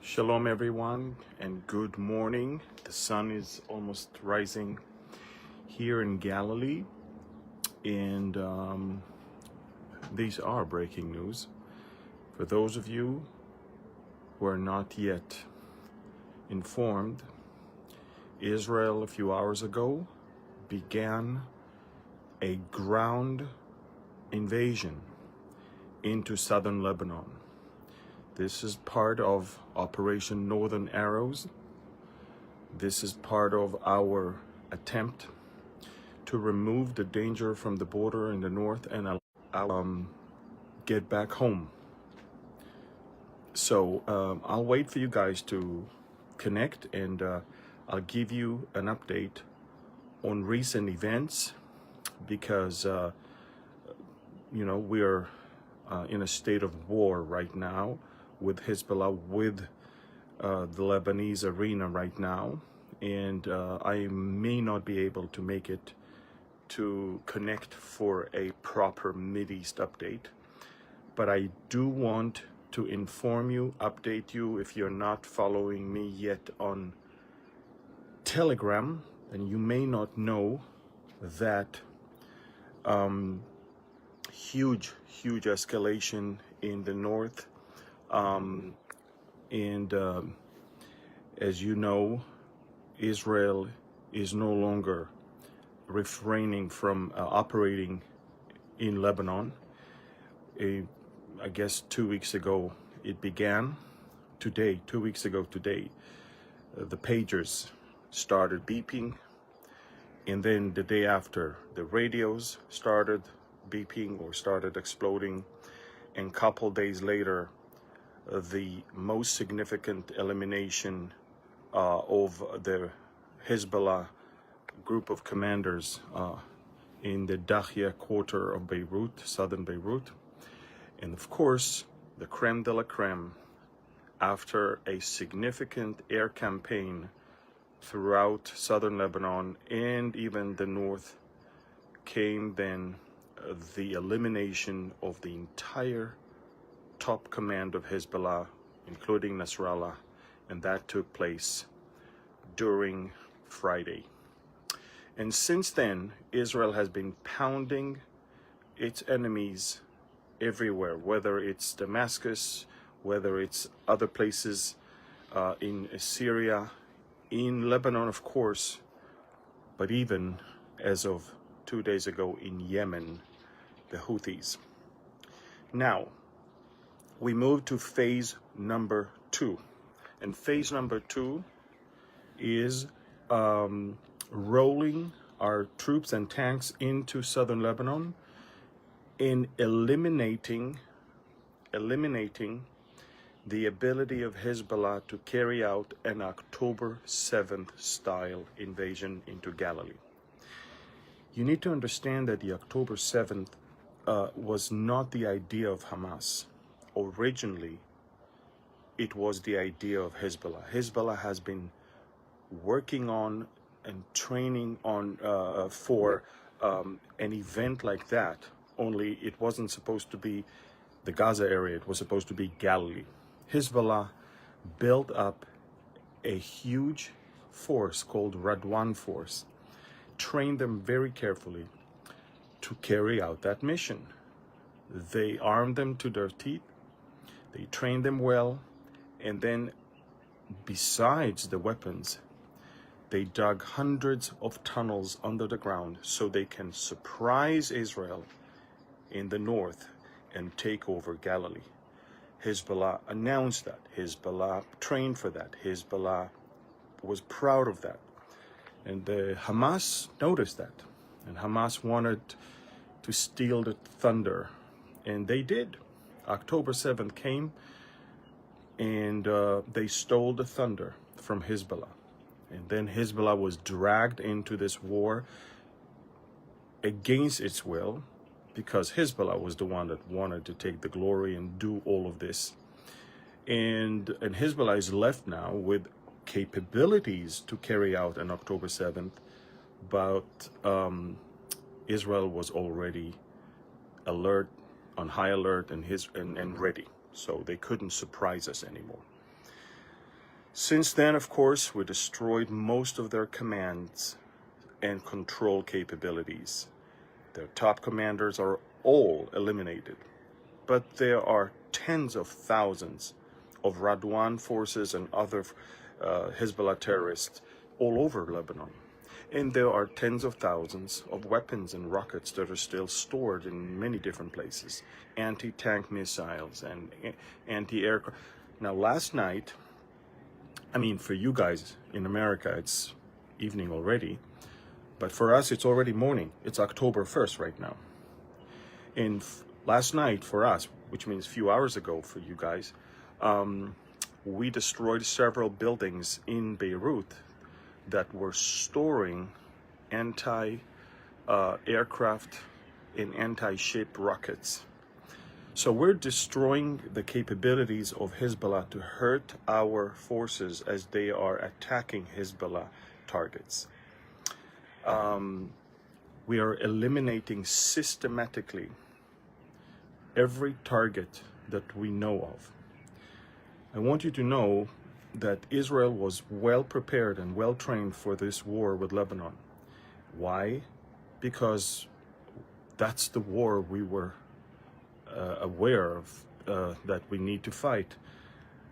Shalom everyone and good morning. The sun is almost rising here in Galilee, and these are breaking news. For those of you who are not yet informed, Israel a few hours ago began a ground invasion into southern Lebanon. This is part of Operation Northern Arrows. This is part of our attempt to remove the danger from the border in the north and get back home. So I'll wait for you guys to connect, and I'll give you an update on recent events, because we're in a state of war right now with Hezbollah, with the Lebanese arena right now, and I may not be able to make it to connect for a proper Mideast update, but I do want to inform you, update you. If you're not following me yet on Telegram, then you may not know that huge escalation in the north. As you know, Israel is no longer refraining from operating in Lebanon. I guess 2 weeks ago it began. Today, 2 weeks ago today, the pagers started beeping, and then the day after, the radios started beeping or started exploding, and a couple days later, the most significant elimination of the Hezbollah group of commanders in the Dahia quarter of Beirut, southern Beirut. And of course, the creme de la creme, after a significant air campaign throughout southern Lebanon and even the north, came then the elimination of the entire top command of Hezbollah, including Nasrallah, and that took place during Friday. And since then, Israel has been pounding its enemies everywhere, whether it's Damascus, whether it's other places in Syria, in Lebanon, of course, but even as of 2 days ago in Yemen, the Houthis. Now, we move to phase number 2. And phase number 2 is rolling our troops and tanks into southern Lebanon in eliminating the ability of Hezbollah to carry out an October 7th style invasion into Galilee. You need to understand that the October 7th was not the idea of Hamas. Originally, it was the idea of Hezbollah. Hezbollah has been working on and training on for an event like that, only it wasn't supposed to be the Gaza area, it was supposed to be Galilee. Hezbollah built up a huge force called Radwan Force, trained them very carefully to carry out that mission. They armed them to their teeth, they trained them well, and then besides the weapons, they dug hundreds of tunnels under the ground so they can surprise Israel in the north and take over Galilee. Hezbollah announced that. Hezbollah trained for that. Hezbollah was proud of that. And Hamas noticed that. And Hamas wanted to steal the thunder. And they did. October 7th came, and they stole the thunder from Hezbollah. And then Hezbollah was dragged into this war against its will, because Hezbollah was the one that wanted to take the glory and do all of this. And Hezbollah is left now with capabilities to carry out an October 7th, but Israel was already alert, on high alert, and ready. So they couldn't surprise us anymore. Since then, of course, we destroyed most of their commands and control capabilities. Their top commanders are all eliminated, but there are tens of thousands of Radwan forces and other Hezbollah terrorists all over Lebanon. And there are tens of thousands of weapons and rockets that are still stored in many different places. Anti-tank missiles and anti-aircraft. Now, last night, I mean, for you guys in America, it's evening already. But for us, it's already morning. It's October 1st right now. And last night for us, which means a few hours ago for you guys, we destroyed several buildings in Beirut that were storing anti-aircraft and anti-ship rockets. So we're destroying the capabilities of Hezbollah to hurt our forces as they are attacking Hezbollah targets. We are eliminating systematically every target that we know of. I want you to know that Israel was well prepared and well trained for this war with Lebanon. Why? Because that's the war we were aware of that we need to fight.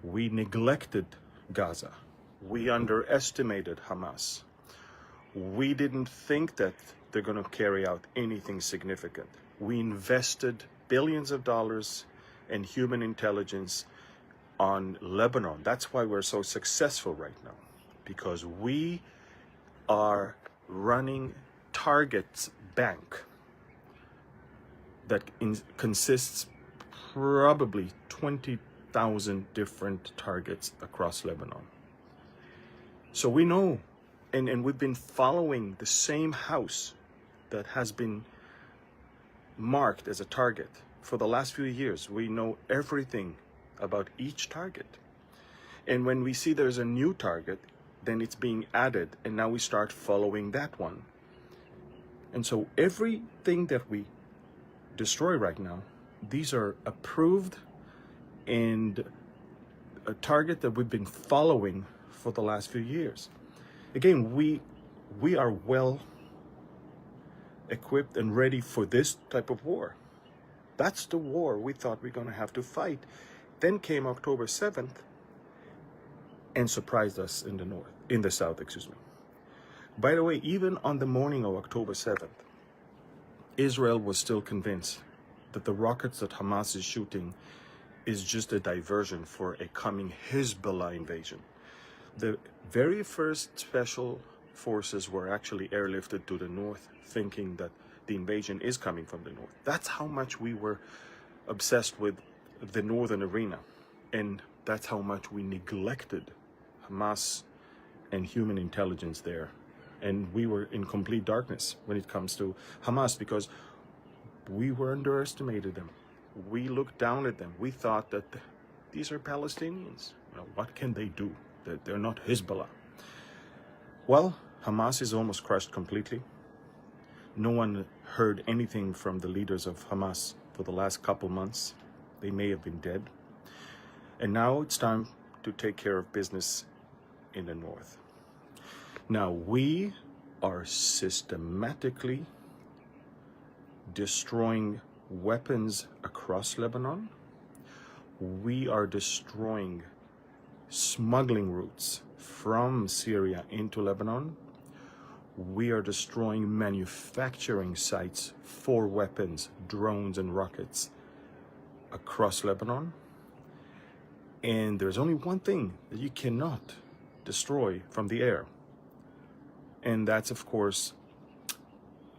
We neglected Gaza. We underestimated Hamas. We didn't think that they're going to carry out anything significant. We invested billions of dollars in human intelligence on Lebanon. That's why we're so successful right now, because we are running targets bank that consists probably 20,000 different targets across Lebanon. So we know, and we've been following the same house that has been marked as a target for the last few years. We know everything about each target. And when we see there's a new target, then it's being added, and now we start following that one. And so everything that we destroy right now, these are approved and a target that we've been following for the last few years. Again, we are well equipped and ready for this type of war. That's the war we thought we were going to have to fight. Then came October 7th and surprised us in the south. By the way, even on the morning of October 7th, Israel was still convinced that the rockets that Hamas is shooting is just a diversion for a coming Hezbollah invasion. The very first special forces were actually airlifted to the north, thinking that the invasion is coming from the north. That's how much we were obsessed with the northern arena, and that's how much we neglected Hamas and human intelligence there. And we were in complete darkness when it comes to Hamas because we were underestimated them. We looked down at them. We thought that these are Palestinians. What can they do? They're not Hezbollah. Well, Hamas is almost crushed completely. No one heard anything from the leaders of Hamas for the last couple months. They may have been dead. And now it's time to take care of business in the north. Now, we are systematically destroying weapons across Lebanon. We are destroying smuggling routes from Syria into Lebanon. We are destroying manufacturing sites for weapons, drones, and rockets across Lebanon. And there's only one thing that you cannot destroy from the air. And that's, of course,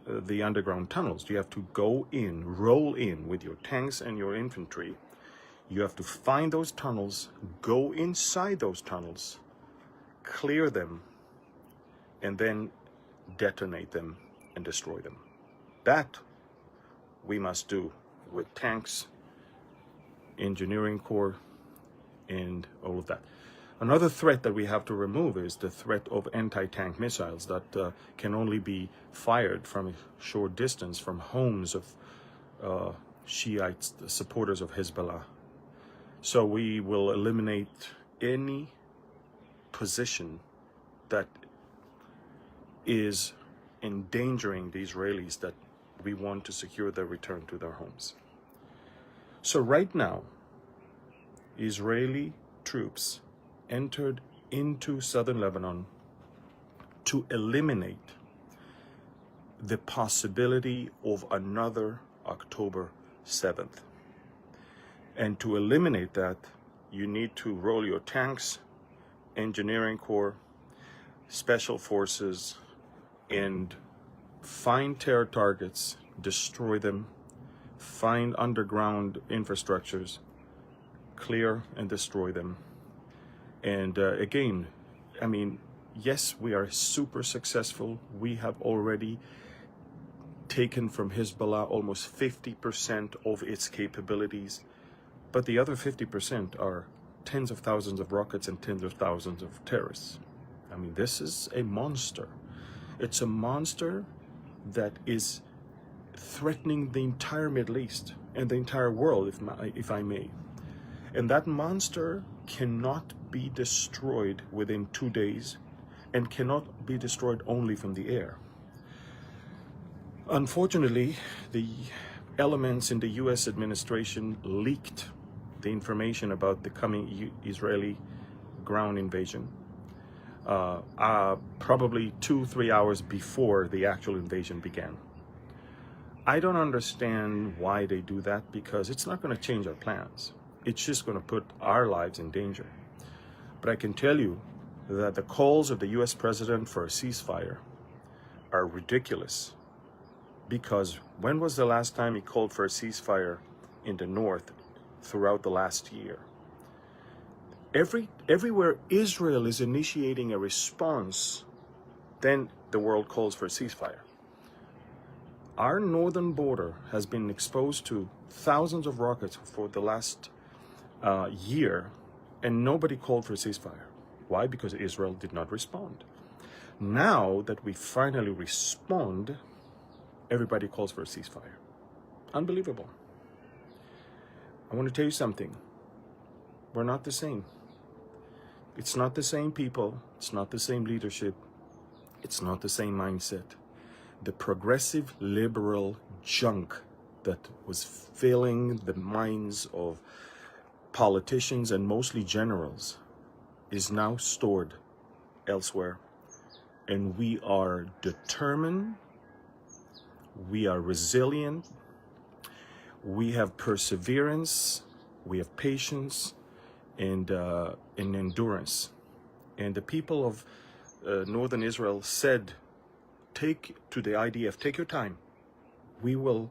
the underground tunnels. You have to go in, roll in with your tanks and your infantry. You have to find those tunnels, go inside those tunnels, clear them, and then detonate them and destroy them. That we must do with tanks, engineering corps, and all of that. Another threat that we have to remove is the threat of anti-tank missiles that can only be fired from a short distance from homes of Shiites, the supporters of Hezbollah. So we will eliminate any position that is endangering the Israelis that we want to secure their return to their homes. So right now, Israeli troops entered into southern Lebanon to eliminate the possibility of another October 7th. And to eliminate that, you need to roll your tanks, engineering corps, special forces, and find terror targets, destroy them, find underground infrastructures, clear and destroy them. And again, I mean, yes, we are super successful. We have already taken from Hezbollah almost 50% of its capabilities, but the other 50% are tens of thousands of rockets and tens of thousands of terrorists. I mean, this is a monster. It's a monster that is threatening the entire Middle East and the entire world, if I may. And that monster cannot be destroyed within 2 days and cannot be destroyed only from the air. Unfortunately, the elements in the US administration leaked the information about the coming Israeli ground invasion probably 2-3 hours before the actual invasion began. I don't understand why they do that, because it's not going to change our plans. It's just going to put our lives in danger. But I can tell you that the calls of the US president for a ceasefire are ridiculous, because when was the last time he called for a ceasefire in the north throughout the last year? Everywhere Israel is initiating a response, then the world calls for a ceasefire. Our northern border has been exposed to thousands of rockets for the last year, and nobody called for a ceasefire. Why? Because Israel did not respond. Now that we finally respond, everybody calls for a ceasefire. Unbelievable. I want to tell you something. We're not the same. It's not the same people. It's not the same leadership. It's not the same mindset. The progressive liberal junk that was filling the minds of politicians and mostly generals is now stored elsewhere. And we are determined, we are resilient, we have perseverance, we have patience, and endurance. And the people of northern Israel said, take to the IDF, take your time. We will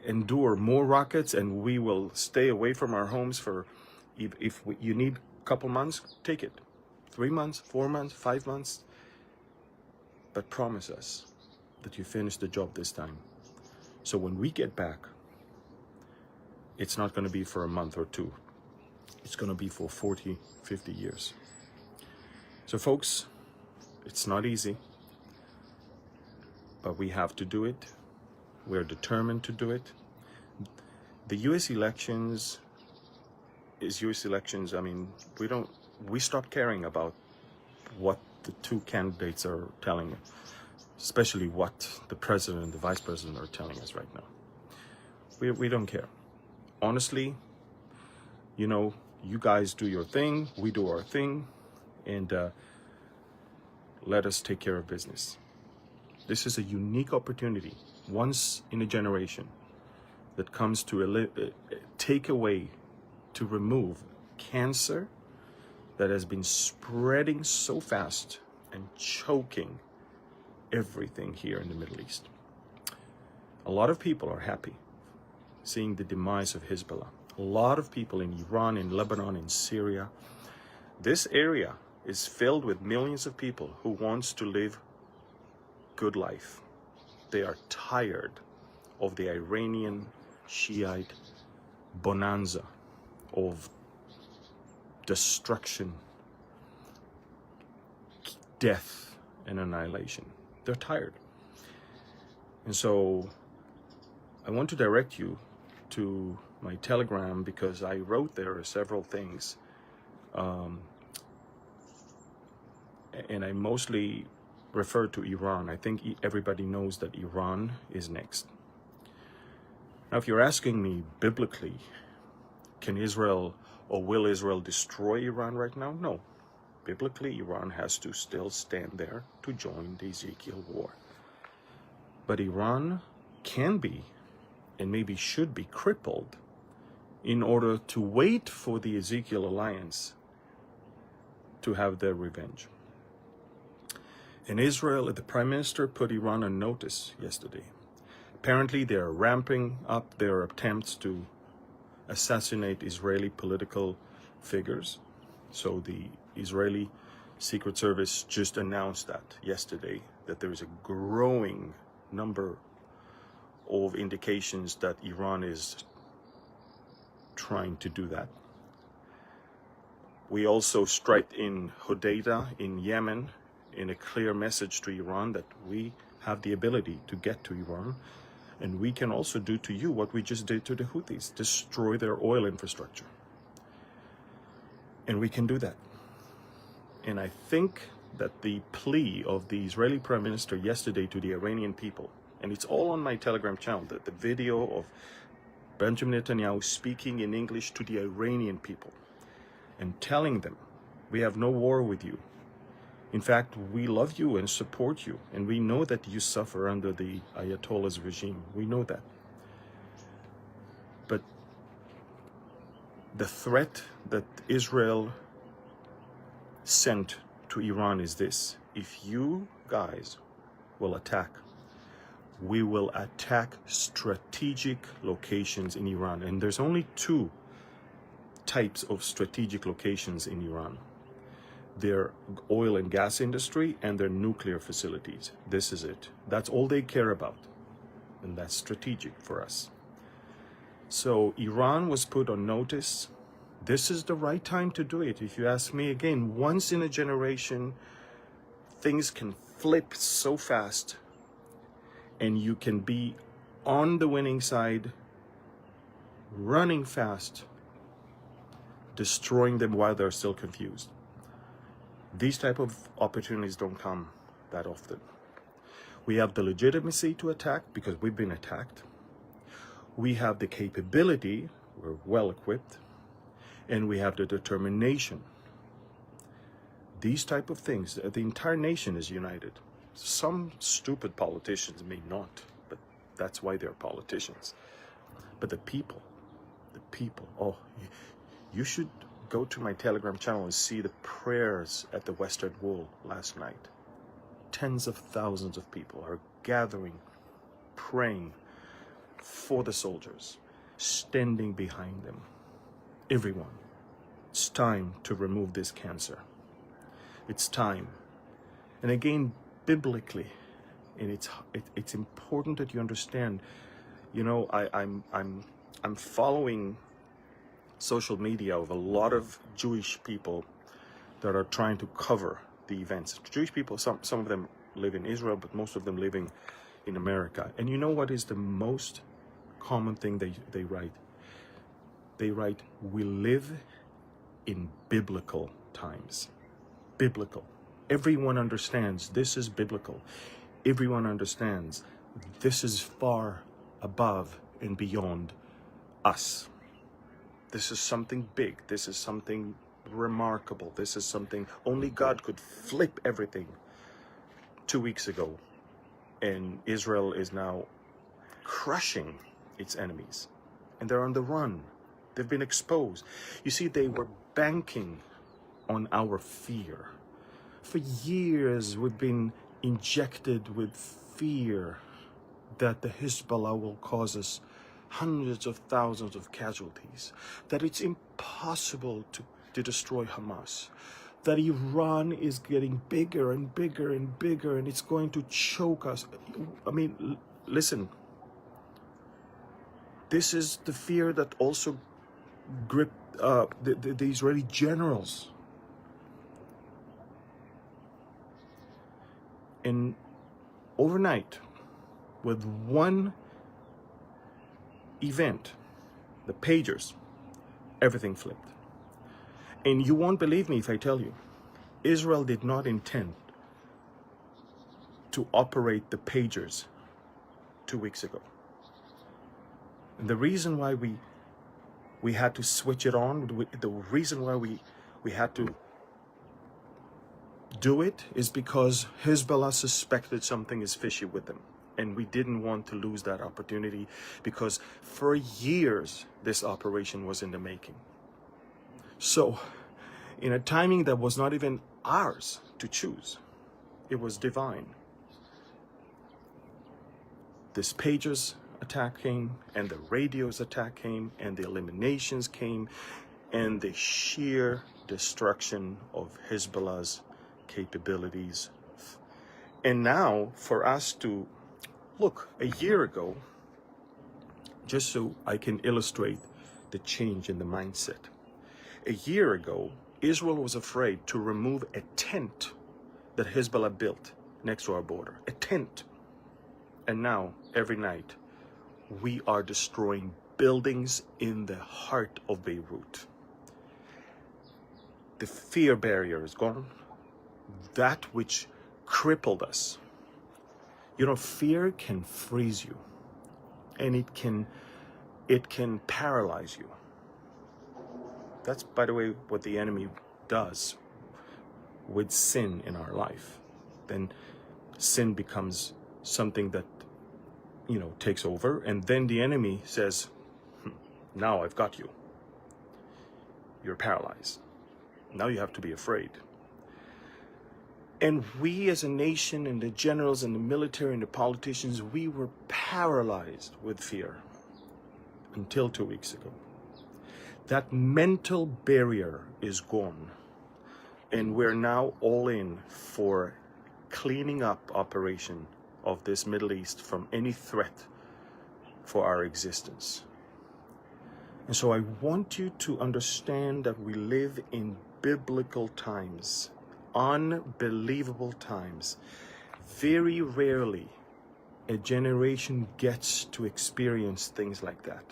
endure more rockets, and we will stay away from our homes for, if you need a couple months, take it. 3 months, 4 months, 5 months. But promise us that you finish the job this time. So when we get back, it's not going to be for a month or two. It's going to be for 40, 50 years. So folks, it's not easy, but we have to do it. We're determined to do it. The US elections is US elections. I mean, we stopped caring about what the two candidates are telling us, especially what the president and the vice president are telling us right now. We don't care. Honestly, you guys do your thing, we do our thing, and let us take care of business. This is a unique opportunity, once in a generation, that comes to take away, to remove cancer that has been spreading so fast and choking everything here in the Middle East. A lot of people are happy seeing the demise of Hezbollah. A lot of people in Iran, in Lebanon, in Syria. This area is filled with millions of people who wants to live good life. They are tired of the Iranian Shiite bonanza of destruction, death, and annihilation. They're tired. And so I want to direct you to my Telegram, because I wrote there several things and I mostly refer to Iran. I think everybody knows that Iran is next. Now, if you're asking me biblically, can Israel or will Israel destroy Iran right now? No. Biblically, Iran has to still stand there to join the Ezekiel war. But Iran can be, and maybe should be, crippled in order to wait for the Ezekiel alliance to have their revenge. In Israel, the Prime Minister put Iran on notice yesterday. Apparently, they are ramping up their attempts to assassinate Israeli political figures. So the Israeli Secret Service just announced that yesterday, that there is a growing number of indications that Iran is trying to do that. We also strike in Hodeidah in Yemen in a clear message to Iran that we have the ability to get to Iran, and we can also do to you what we just did to the Houthis, destroy their oil infrastructure. And we can do that. And I think that the plea of the Israeli Prime Minister yesterday to the Iranian people, and it's all on my Telegram channel, the video of Benjamin Netanyahu speaking in English to the Iranian people and telling them, we have no war with you. In fact, we love you and support you, and we know that you suffer under the Ayatollah's regime. We know that. But the threat that Israel sent to Iran is this: if you guys will attack, we will attack strategic locations in Iran. And there's only two types of strategic locations in Iran: their oil and gas industry and their nuclear facilities. This is it. That's all they care about. And that's strategic for us. So Iran was put on notice. This is the right time to do it. If you ask me, again, once in a generation, things can flip so fast, and you can be on the winning side, running fast, destroying them while they're still confused. These type of opportunities don't come that often. We have the legitimacy to attack because we've been attacked. We have the capability, we're well equipped, and we have the determination. These type of things, the entire nation is united. Some stupid politicians may not, but that's why they're politicians. But the people, oh, you should go to my Telegram channel and see the prayers at the Western Wall last night. Tens of thousands of people are gathering, praying for the soldiers, standing behind them. Everyone, it's time to remove this cancer. It's time. And again, biblically, and it's important that you understand. You know, I'm following social media of a lot of Jewish people that are trying to cover the events. Jewish people, some of them live in Israel, but most of them living in America. And you know what is the most common thing they write? They write, we live in biblical times. Biblical. Everyone understands this is biblical. Everyone understands this is far above and beyond us. This is something big. This is something remarkable. This is something only God could flip everything 2 weeks ago. And Israel is now crushing its enemies. And they're on the run. They've been exposed. You see, they were banking on our fear. For years, we've been injected with fear that the Hezbollah will cause us hundreds of thousands of casualties, that it's impossible to destroy Hamas, that Iran is getting bigger and bigger and bigger, and it's going to choke us. I mean, listen, this is the fear that also gripped the Israeli generals. And overnight, with one event, the pagers, everything flipped. And you won't believe me if I tell you, Israel did not intend to operate the pagers 2 weeks ago. And the reason why we had to switch it on, the reason why we had to do it is because Hezbollah suspected something is fishy with them. And we didn't want to lose that opportunity, because for years this operation was in the making. So in a timing that was not even ours to choose, it was divine. This pagers attack came, and the radios attack came, and the eliminations came, and the sheer destruction of Hezbollah's capabilities. And now for us to look, a year ago, just so I can illustrate the change in the mindset. A year ago, Israel was afraid to remove a tent that Hezbollah built next to our border. A tent. And now, every night, we are destroying buildings in the heart of Beirut. The fear barrier is gone. That which crippled us. You know, fear can freeze you, and it can paralyze you. That's, by the way, what the enemy does with sin in our life. Then sin becomes something that, you know, takes over, and then the enemy says, now I've got you. You're paralyzed. Now you have to be afraid. And we as a nation, and the generals and the military and the politicians, we were paralyzed with fear until 2 weeks ago. That mental barrier is gone. And we're now all in for cleaning up operation of this Middle East from any threat for our existence. And so I want you to understand that we live in biblical times. Unbelievable times. Very rarely a generation gets to experience things like that.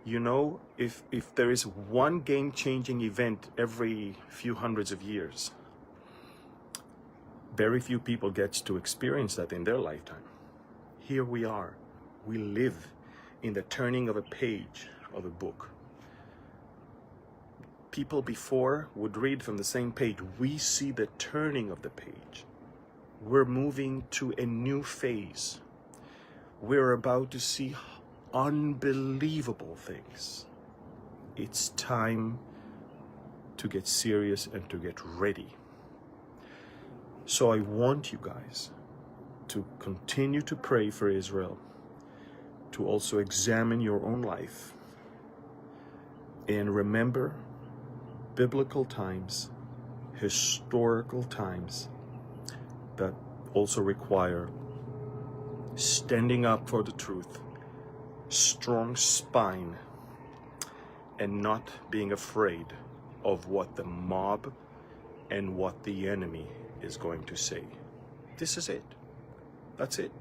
You know, if there is one game-changing event every few hundreds of years, very few people get to experience that in their lifetime. Here we are. We live in the turning of a page of a book. People before would read from the same page. We see the turning of the page. We're moving to a new phase. We're about to see unbelievable things. It's time to get serious and to get ready. So I want you guys to continue to pray for Israel, to also examine your own life, and remember biblical times, historical times that also require standing up for the truth, strong spine, and not being afraid of what the mob and what the enemy is going to say. This is it. That's it.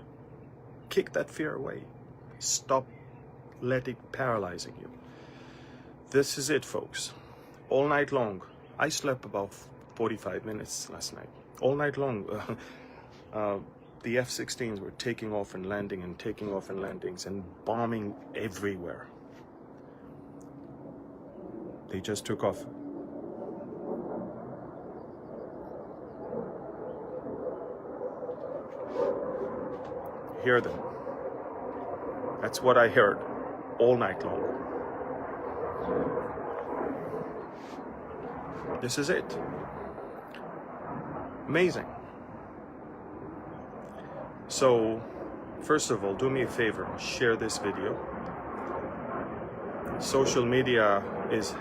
Kick that fear away. Stop letting it paralyzing you. This is it, folks. All night long. I slept about 45 minutes last night. All night long. The F-16s were taking off and landing and taking off and landings and bombing everywhere. They just took off. Hear them. That's what I heard all night long. This is it. Amazing. So, first of all, do me a favor, share this video. Social media is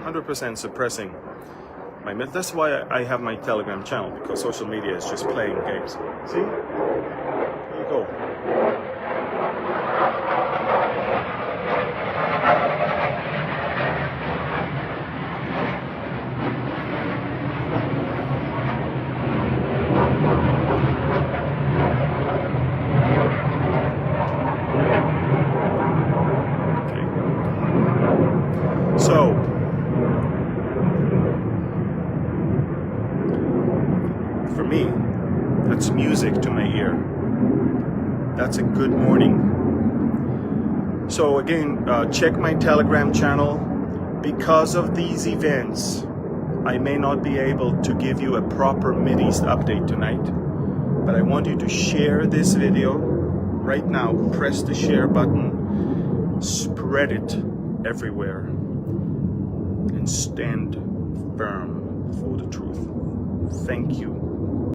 100% suppressing my myth. That's why I have my Telegram channel, because social media is just playing games. See? There you go. That's music to my ear. That's a good morning. So again, check my Telegram channel. Because of these events, I may not be able to give you a proper Mideast update tonight, but I want you to share this video right now. Press the share button, spread it everywhere, and stand firm for the truth. Thank you.